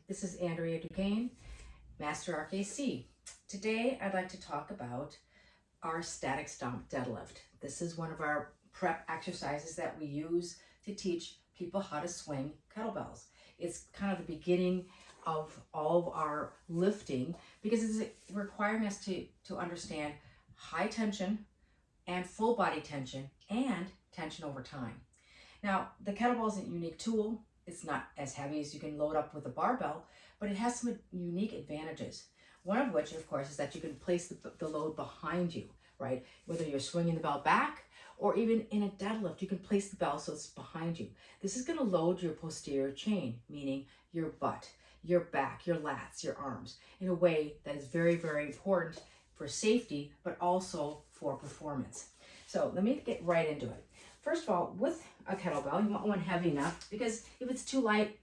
This is Andrea Duquesne, Master RKC. Today I'd like to talk about our static stomp deadlift. This is one of our prep exercises that we use to teach people how to swing kettlebells. It's kind of the beginning of all of our lifting because it's requiring us to understand high tension and full body tension and tension over time. Now, the kettlebell is a unique tool. It's not as heavy as you can load up with a barbell, but it has some unique advantages. One of which, of course, is that you can place the load behind you, right? Whether you're swinging the bell back or even in a deadlift, you can place the bell so it's behind you. This is going to load your posterior chain, meaning your butt, your back, your lats, your arms, in a way that is very, very important for safety, but also for performance. So let me get right into it. First of all, with a kettlebell, you want one heavy enough because if it's too light,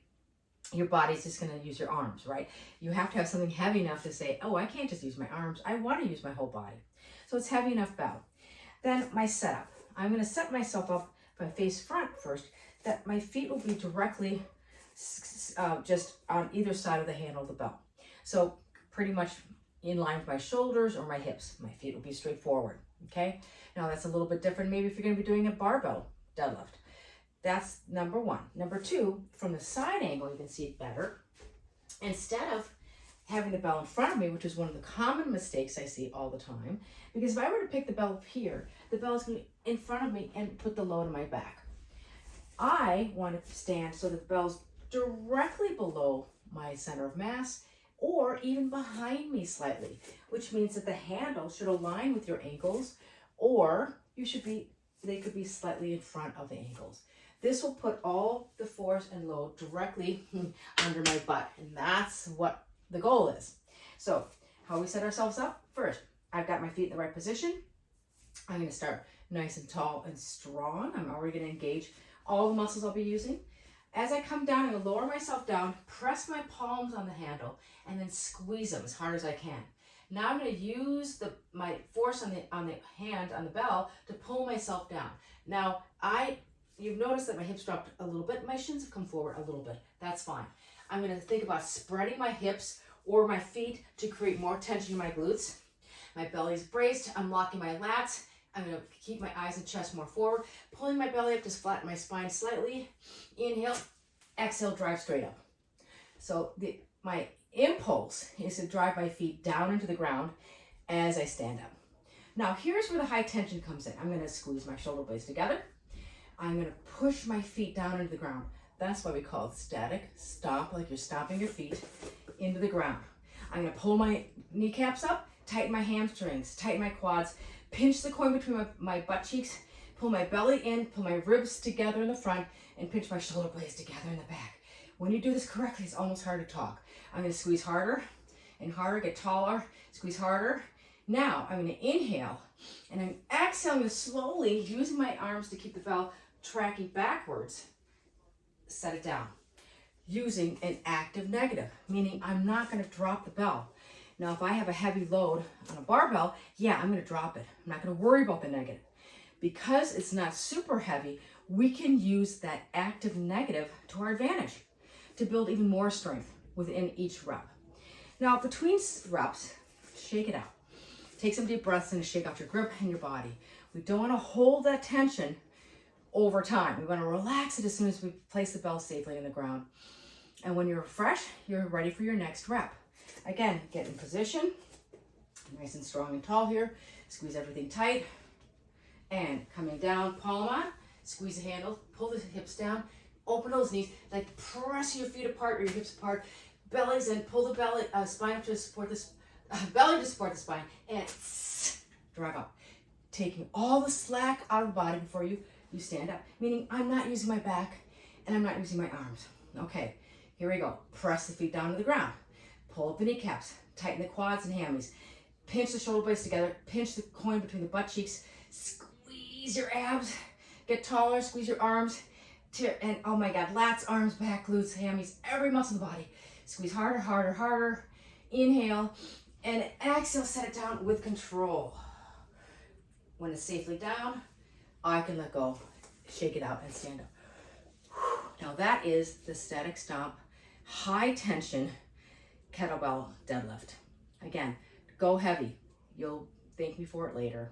your body's just going to use your arms, right? You have to have something heavy enough to say, oh, I can't just use my arms. I want to use my whole body. So it's heavy enough bell. Then my setup. I'm going to set myself up, if I face front first, that my feet will be directly just on either side of the handle of the bell. So pretty much in line with my shoulders or my hips. My feet will be straight forward, okay? Now that's a little bit different maybe if you're going to be doing a barbell deadlift. That's number one. Number two, from the side angle, you can see it better. Instead of having the bell in front of me, which is one of the common mistakes I see all the time, because if I were to pick the bell up here, the bell is going to be in front of me and put the load on my back. I want to stand so that the bell's directly below my center of mass or even behind me slightly, which means that the handle should align with your ankles or they could be slightly in front of the ankles. This will put all the force and load directly under my butt, and that's what the goal is. So how we set ourselves up? First, I've got my feet in the right position. I'm going to start nice and tall and strong. I'm already going to engage all the muscles I'll be using. As I come down, I'm going to lower myself down, press my palms on the handle, and then squeeze them as hard as I can. Now I'm going to use my force on the hand, on the bell, to pull myself down. Now, you've noticed that my hips dropped a little bit. My shins have come forward a little bit. That's fine. I'm going to think about spreading my hips or my feet to create more tension in my glutes. My belly's braced. I'm locking my lats. I'm going to keep my eyes and chest more forward, pulling my belly up to flatten my spine slightly. Inhale, exhale, drive straight up. So my impulse is to drive my feet down into the ground as I stand up. Now here's where the high tension comes in. I'm going to squeeze my shoulder blades together. I'm going to push my feet down into the ground. That's why we call it static stomp, like you're stomping your feet into the ground. I'm going to pull my kneecaps up, tighten my hamstrings, tighten my quads, pinch the coin between my butt cheeks, pull my belly in, pull my ribs together in the front, and pinch my shoulder blades together in the back. When you do this correctly, it's almost hard to talk. I'm going to squeeze harder and harder, get taller, squeeze harder. Now I'm going to inhale, and I'm exhaling slowly, using my arms to keep the bell tracking backwards, set it down. Using an active negative, meaning I'm not going to drop the bell. Now, if I have a heavy load on a barbell, yeah, I'm going to drop it. I'm not going to worry about the negative. Because it's not super heavy, we can use that active negative to our advantage to build even more strength within each rep. Now, between reps, shake it out. Take some deep breaths and shake out your grip and your body. We don't want to hold that tension over time. We want to relax it as soon as we place the bell safely in the ground. And when you're fresh, you're ready for your next rep. Again, get in position, nice and strong and tall here. Squeeze everything tight. And coming down, palm on, squeeze the handle, pull the hips down, open those knees, like press your feet apart or your hips apart, bellies in, pull the belly, spine to support this, belly to support the spine, and drive up. Taking all the slack out of the body before you stand up, meaning I'm not using my back and I'm not using my arms. Okay, here we go. Press the feet down to the ground. Pull up the kneecaps, tighten the quads and hammies. Pinch the shoulder blades together, pinch the coin between the butt cheeks, squeeze your abs, get taller, squeeze your arms, and oh my God, lats, arms, back, glutes, hammies, every muscle in the body. Squeeze harder, harder, harder. Inhale, and exhale, set it down with control. When it's safely down, I can let go, shake it out, and stand up. Now that is the static stomp high tension kettlebell deadlift. Again, go heavy. You'll thank me for it later.